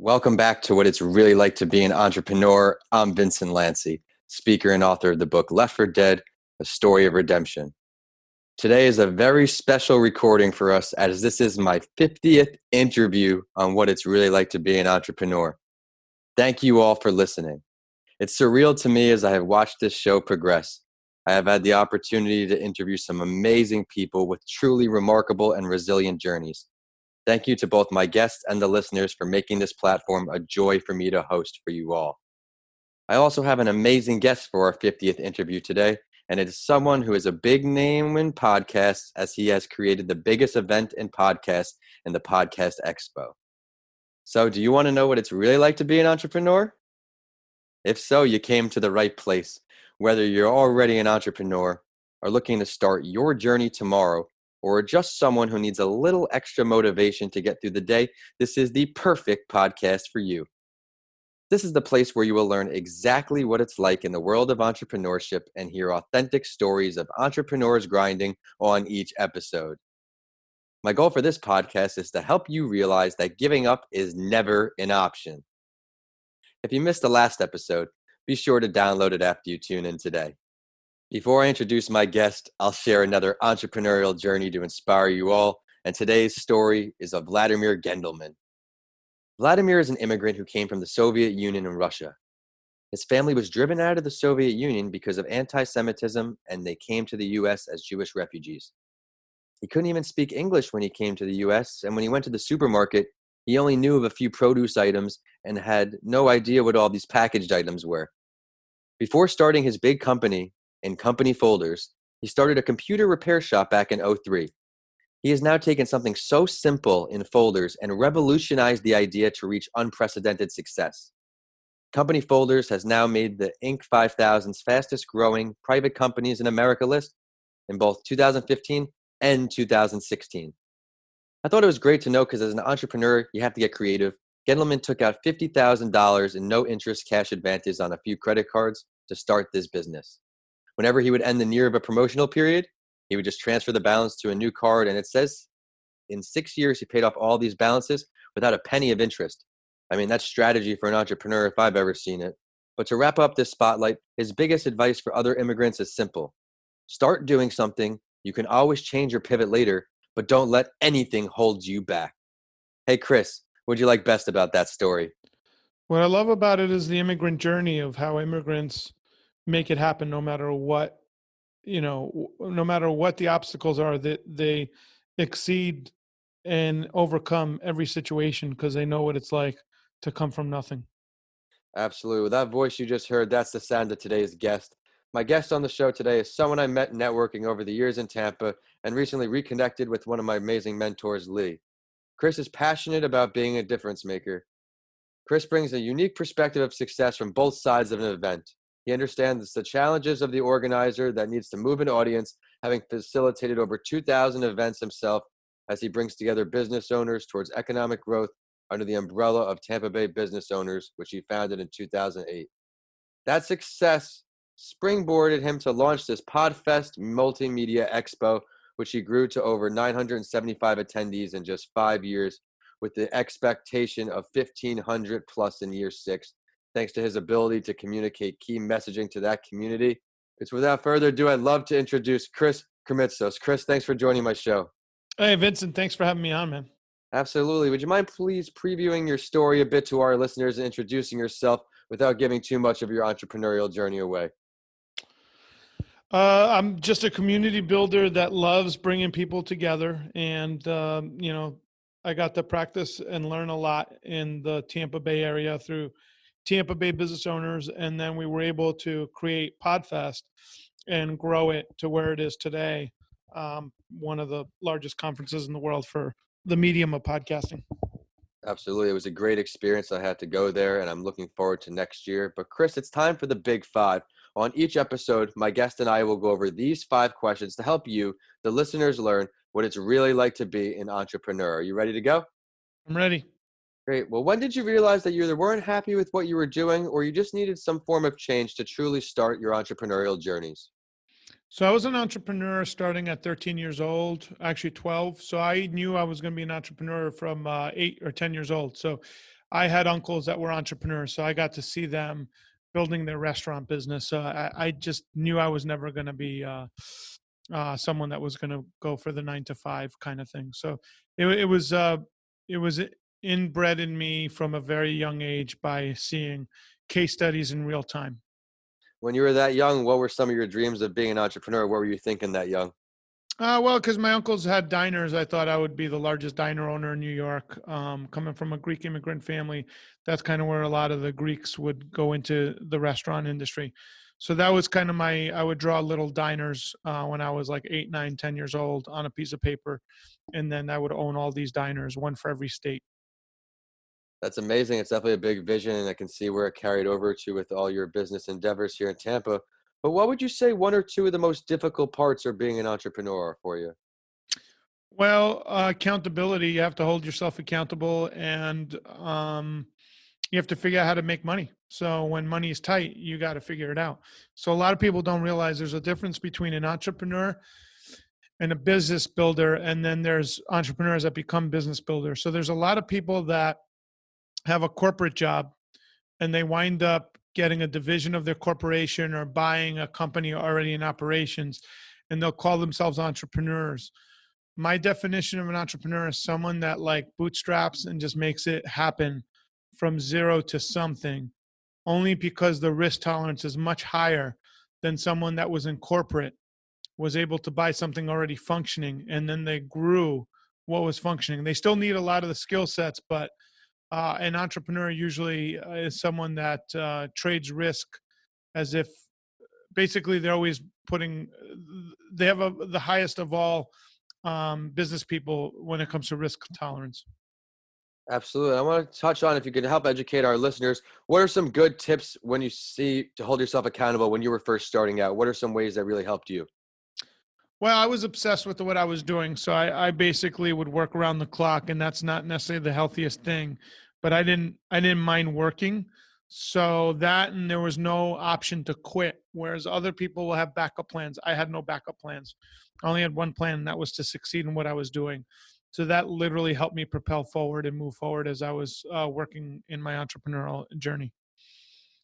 Welcome back to What It's Really Like to Be an Entrepreneur. I'm Vincent Lanci, speaker and author of the book Left for Dead, A Story of Redemption. Today is a very special recording for us as this is my 50th interview on what it's really like to be an entrepreneur. Thank you all for listening. It's surreal to me as I have watched this show progress. I have had the opportunity to interview some amazing people with truly remarkable and resilient journeys. Thank you to both my guests and the listeners for making this platform a joy for me to host for you all. I also have an amazing guest for our 50th interview today, and it is someone who is a big name in podcasts as he has created the biggest event in podcasts in the Podfest Expo. So do you want to know what it's really like to be an entrepreneur? If so, you came to the right place. Whether you're already an entrepreneur or looking to start your journey tomorrow, or just someone who needs a little extra motivation to get through the day, this is the perfect podcast for you. This is the place where you will learn exactly what it's like in the world of entrepreneurship and hear authentic stories of entrepreneurs grinding on each episode. My goal for this podcast is to help you realize that giving up is never an option. If you missed the last episode, be sure to download it after you tune in today. Before I introduce my guest, I'll share another entrepreneurial journey to inspire you all, and today's story is of Vladimir Gendelman. Vladimir is an immigrant who came from the Soviet Union and Russia. His family was driven out of the Soviet Union because of anti-Semitism, and they came to the U.S. as Jewish refugees. He couldn't even speak English when he came to the U.S., and when he went to the supermarket, he only knew of a few produce items and had no idea what all these packaged items were. Before starting his big company, in company folders, he started a computer repair shop back in 2003. He has now taken something so simple in folders and revolutionized the idea to reach unprecedented success. Company Folders has now made the Inc. 5000's fastest growing private companies in America list in both 2015 and 2016. I thought it was great to know because as an entrepreneur, you have to get creative. Gendelman took out $50,000 in no interest cash advances on a few credit cards to start this business. Whenever he would end the near of a promotional period, he would just transfer the balance to a new card. And it says in 6 years, he paid off all these balances without a penny of interest. I mean, that's strategy for an entrepreneur if I've ever seen it. But to wrap up this spotlight, his biggest advice for other immigrants is simple. Start doing something. You can always change or pivot later, but don't let anything hold you back. Hey, Chris, what do you like best about that story? What I love about it is the immigrant journey of how immigrants make it happen no matter what, no matter what the obstacles are, that they exceed and overcome every situation because they know what it's like to come from nothing. Absolutely. With that voice you just heard, that's the sound of today's guest. My guest on the show today is someone I met networking over the years in Tampa and recently reconnected with one of my amazing mentors, Lee. Chris is passionate about being a difference maker. Chris brings a unique perspective of success from both sides of an event. He understands the challenges of the organizer that needs to move an audience, having facilitated over 2,000 events himself as he brings together business owners towards economic growth under the umbrella of Tampa Bay Business Owners, which he founded in 2008. That success springboarded him to launch this Podfest Multimedia Expo, which he grew to over 975 attendees in just 5 years, with the expectation of 1,500 plus in year 6, thanks to his ability to communicate key messaging to that community. It's without further ado, I'd love to introduce Chris Krimitsos. Chris, thanks for joining my show. Hey, Vincent, thanks for having me on, man. Absolutely. Would you mind please previewing your story a bit to our listeners and introducing yourself without giving too much of your entrepreneurial journey away? I'm just a community builder that loves bringing people together. And, I got to practice and learn a lot in the Tampa Bay area through Tampa Bay Business Owners. And then we were able to create Podfest and grow it to where it is today. One of the largest conferences in the world for the medium of podcasting. Absolutely. It was a great experience. I had to go there, and I'm looking forward to next year. But Chris, it's time for the Big Five. On each episode, my guest and I will go over these 5 questions to help you, the listeners, learn what it's really like to be an entrepreneur. Are you ready to go? I'm ready. Great. Well, when did you realize that you either weren't happy with what you were doing or you just needed some form of change to truly start your entrepreneurial journeys? So I was an entrepreneur starting at 13 years old, actually 12. So I knew I was going to be an entrepreneur from 8 or 10 years old. So I had uncles that were entrepreneurs, so I got to see them building their restaurant business. So I just knew I was never going to be someone that was going to go for the 9 to 5 kind of thing. So it was inbred in me from a very young age by seeing case studies in real time. When you were that young, what were some of your dreams of being an entrepreneur? What were you thinking that young? Well, because my uncles had diners, I thought I would be the largest diner owner in New York. Coming from a Greek immigrant family, that's kind of where a lot of the Greeks would go into the restaurant industry. So that was kind of I would draw little diners when I was like 8, 9, 10 years old on a piece of paper. And then I would own all these diners, one for every state. That's amazing. It's definitely a big vision, and I can see where it carried over to with all your business endeavors here in Tampa. But what would you say one or two of the most difficult parts of being an entrepreneur for you? Well, accountability, you have to hold yourself accountable, and you have to figure out how to make money. So when money is tight, you got to figure it out. So a lot of people don't realize there's a difference between an entrepreneur and a business builder, and then there's entrepreneurs that become business builders. So there's a lot of people that have a corporate job and they wind up getting a division of their corporation or buying a company already in operations, and they'll call themselves entrepreneurs. My definition of an entrepreneur is someone that like bootstraps and just makes it happen from zero to something, only because the risk tolerance is much higher than someone that was in corporate, was able to buy something already functioning, and then they grew what was functioning. They still need a lot of the skill sets, but an entrepreneur usually is someone that trades risk as if basically they're always putting, they have the highest of all business people when it comes to risk tolerance. Absolutely. I want to touch on if you could help educate our listeners. What are some good tips when you see to hold yourself accountable when you were first starting out? What are some ways that really helped you? Well, I was obsessed with what I was doing. So I basically would work around the clock, and that's not necessarily the healthiest thing, but I didn't mind working. So that, and there was no option to quit. Whereas other people will have backup plans. I had no backup plans. I only had one plan, and that was to succeed in what I was doing. So that literally helped me propel forward and move forward as I was working in my entrepreneurial journey.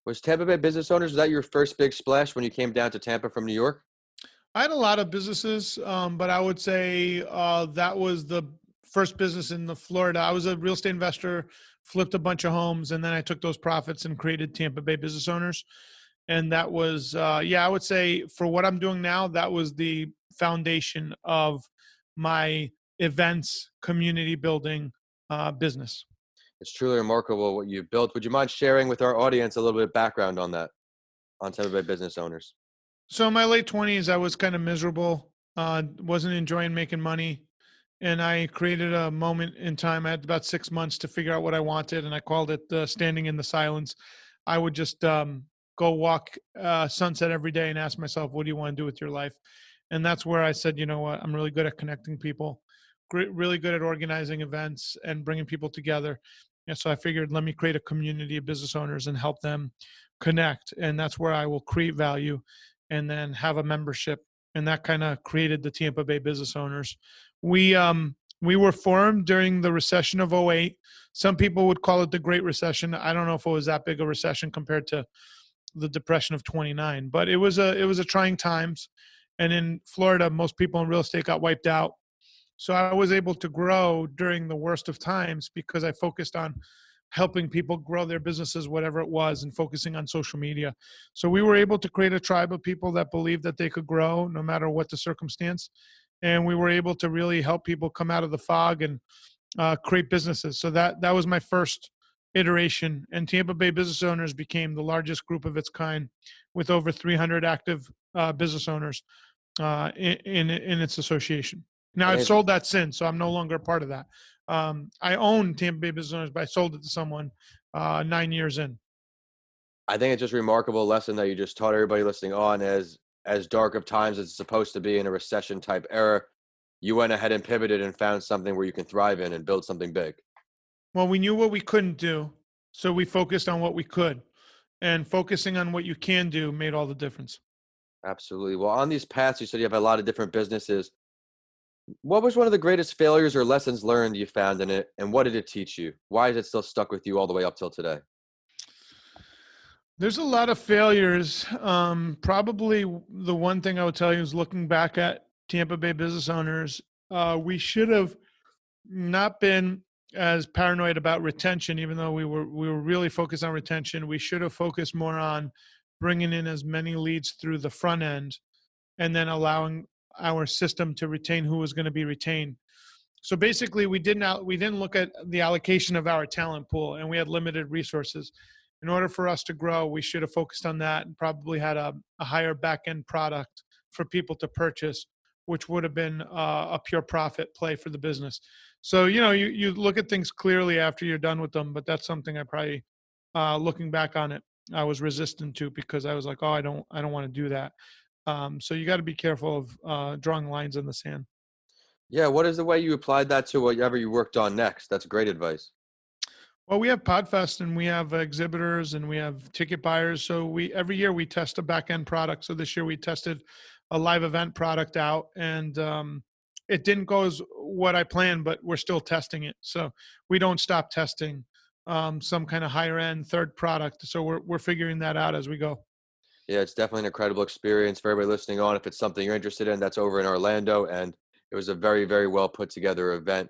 Was Tampa Bay Business Owners, was that your first big splash when you came down to Tampa from New York? I had a lot of businesses, but I would say that was the first business in the Florida. I was a real estate investor, flipped a bunch of homes, and then I took those profits and created Tampa Bay Business Owners. And that was, yeah, I would say for what I'm doing now, that was the foundation of my events, community building business. It's truly remarkable what you've built. Would you mind sharing with our audience a little bit of background on that, on Tampa Bay Business Owners? So in my late 20s, I was kind of miserable, wasn't enjoying making money. And I created a moment in time. I had about 6 months to figure out what I wanted, and I called it standing in the silence. I would just go walk sunset every day and ask myself, what do you want to do with your life? And that's where I said, you know what, I'm really good at connecting people, really good at organizing events and bringing people together. And so I figured, let me create a community of business owners and help them connect. And that's where I will create value and then have a membership. And that kind of created the Tampa Bay Business Owners. We were formed during the recession of '08. Some people would call it the Great Recession. I don't know if it was that big a recession compared to the Depression of '29, but it was a trying times. And in Florida, most people in real estate got wiped out. So I was able to grow during the worst of times because I focused on helping people grow their businesses, whatever it was, and focusing on social media. So we were able to create a tribe of people that believed that they could grow no matter what the circumstance. And we were able to really help people come out of the fog and create businesses. So that was my first iteration. And Tampa Bay Business Owners became the largest group of its kind with over 300 active business owners in its association. Now I I've think it's sold that since, so I'm no longer a part of that. I own Tampa Bay Business Owners, but I sold it to someone 9 years in. I think it's just a remarkable lesson that you just taught everybody listening on as dark of times as it's supposed to be in a recession type era. You went ahead and pivoted and found something where you can thrive in and build something big. Well, we knew what we couldn't do, so we focused on what we could. And focusing on what you can do made all the difference. Absolutely. Well, on these paths, you said you have a lot of different businesses. What was one of the greatest failures or lessons learned you found in it, and what did it teach you? Why is it still stuck with you all the way up till today? There's a lot of failures. Probably the one thing I would tell you is looking back at Tampa Bay Business Owners, we should have not been as paranoid about retention, even though we were really focused on retention. We should have focused more on bringing in as many leads through the front end and then allowing our system to retain who was going to be retained. So basically, we didn't look at the allocation of our talent pool, and we had limited resources. In order for us to grow, we should have focused on that and probably had a higher back end product for people to purchase, which would have been a pure profit play for the business. So you look at things clearly after you're done with them, but that's something I probably, looking back on it, I was resistant to because I was like, oh, I don't want to do that. So you got to be careful of drawing lines in the sand. Yeah, what is the way you applied that to whatever you worked on next? That's great advice. Well, we have Podfest and we have exhibitors and we have ticket buyers. So we every year we test a back end product. So this year we tested a live event product out, and it didn't go as what I planned, but we're still testing it. So we don't stop testing some kind of higher end third product. So we're figuring that out as we go. Yeah, it's definitely an incredible experience for everybody listening on. If it's something you're interested in, that's over in Orlando, and it was a very, very well put together event.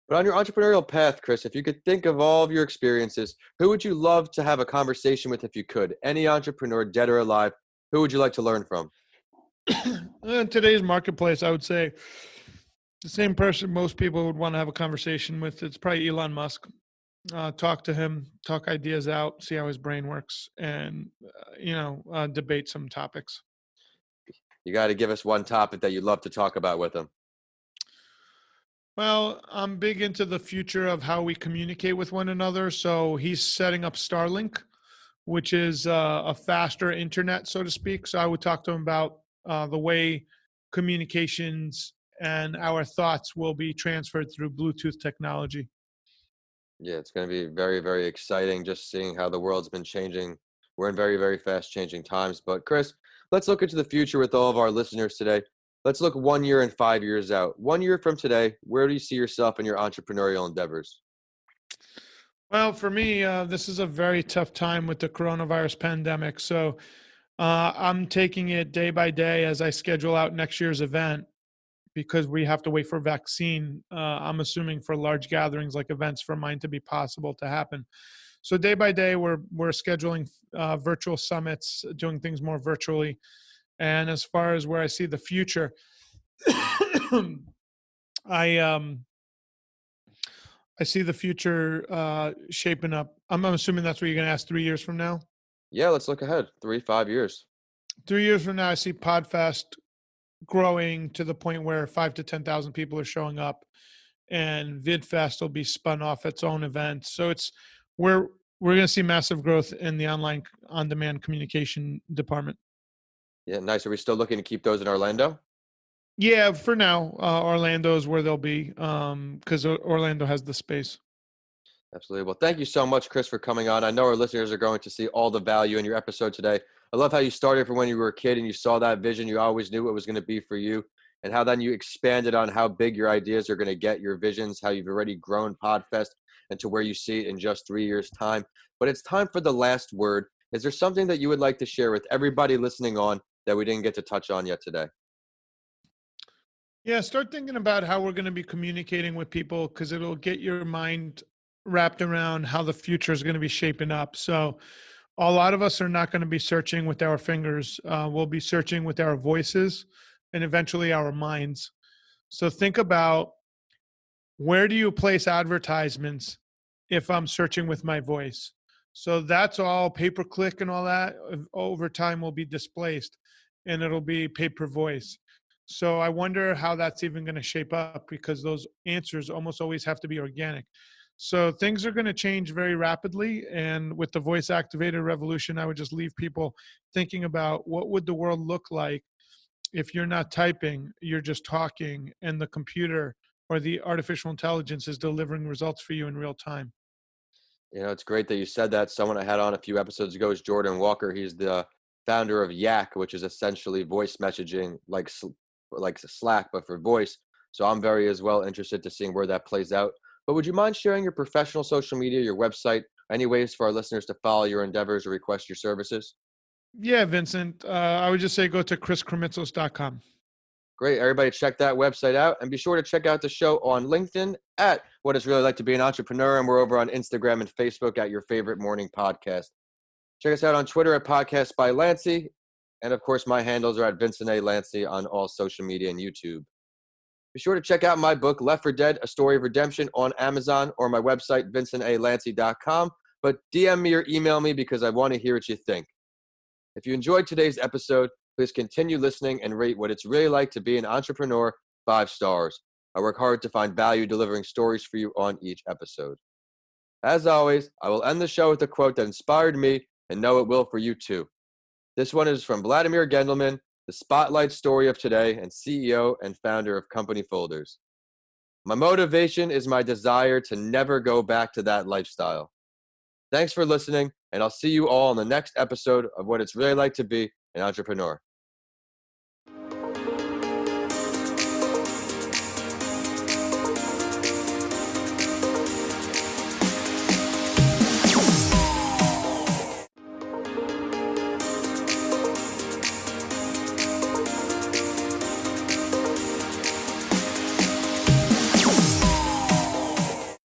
But on your entrepreneurial path, Chris, if you could think of all of your experiences, who would you love to have a conversation with if you could? Any entrepreneur, dead or alive, who would you like to learn from? In today's marketplace, I would say the same person most people would want to have a conversation with. It's probably Elon Musk. Talk to him, talk ideas out, see how his brain works, and debate some topics. You got to give us one topic that you'd love to talk about with them. Well, I'm big into the future of how we communicate with one another. So he's setting up Starlink, which is a faster internet, so to speak. So I would talk to him about the way communications and our thoughts will be transferred through Bluetooth technology. Yeah, it's going to be very, very exciting just seeing how the world's been changing. We're in very, very fast changing times. But Chris, let's look into the future with all of our listeners today. Let's look 1 year and 5 years out. 1 year from today, where do you see yourself in your entrepreneurial endeavors? Well, for me, this is a very tough time with the coronavirus pandemic. So I'm taking it day by day as I schedule out next year's event because we have to wait for vaccine. I'm assuming for large gatherings like events for mine to be possible to happen. So day by day, we're scheduling virtual summits, doing things more virtually. And as far as where I see the future, I I see the future shaping up. I'm assuming that's what you're going to ask 3 years from now. Yeah, let's look ahead. 3, 5 years. 3 years from now, I see Podfest growing to the point where 5 to 10,000 people are showing up, and VidFest will be spun off its own event. So we're going to see massive growth in the online on-demand communication department. Yeah, nice. Are we still looking to keep those in Orlando? Yeah, for now, Orlando is where they'll be because Orlando has the space. Absolutely. Well, thank you so much, Chris, for coming on. I know our listeners are going to see all the value in your episode today. I love how you started from when you were a kid and you saw that vision. You always knew what was going to be for you, and how then you expanded on how big your ideas are going to get, your visions, how you've already grown Podfest and to where you see it in just 3 years' time. But it's time for the last word. Is there something that you would like to share with everybody listening on that we didn't get to touch on yet today? Yeah, start thinking about how we're going to be communicating with people because it'll get your mind wrapped around how the future is going to be shaping up. So, a lot of us are not going to be searching with our fingers. We'll be searching with our voices and eventually our minds. So, think about where do you place advertisements if I'm searching with my voice? So, that's all pay per click and all that over time will be displaced and it'll be pay per voice. So I wonder how that's even going to shape up because those answers almost always have to be organic. So things are going to change very rapidly. And with the voice activated revolution, I would just leave people thinking about what would the world look like if you're not typing, you're just talking, and the computer or the artificial intelligence is delivering results for you in real time. You know, it's great that you said that. Someone I had on a few episodes ago is Jordan Walker. He's the founder of Yak, which is essentially voice messaging, like Slack, but for voice. So I'm very as well interested to seeing where that plays out. But would you mind sharing your professional social media, your website, any ways for our listeners to follow your endeavors or request your services? Yeah, Vincent. I would just say go to chriskrimitsos.com. Great. Everybody check that website out, and be sure to check out the show on LinkedIn at What It's Really Like to Be an Entrepreneur. And we're over on Instagram and Facebook at Your Favorite Morning Podcast. Check us out on Twitter at Podcast by Lanci. And of course, my handles are at Vincent A. Lanci on all social media and YouTube. Be sure to check out my book, Left for Dead, A Story of Redemption, on Amazon or my website, vincentalanci.com. But DM me or email me because I want to hear what you think. If you enjoyed today's episode, please continue listening and rate What It's Really Like to Be an Entrepreneur 5 stars. I work hard to find value delivering stories for you on each episode. As always, I will end the show with a quote that inspired me and know it will for you too. This one is from Vladimir Gendelman, the spotlight story of today and CEO and founder of Company Folders. My motivation is my desire to never go back to that lifestyle. Thanks for listening, and I'll see you all in the next episode of What It's Really Like to Be an Entrepreneur.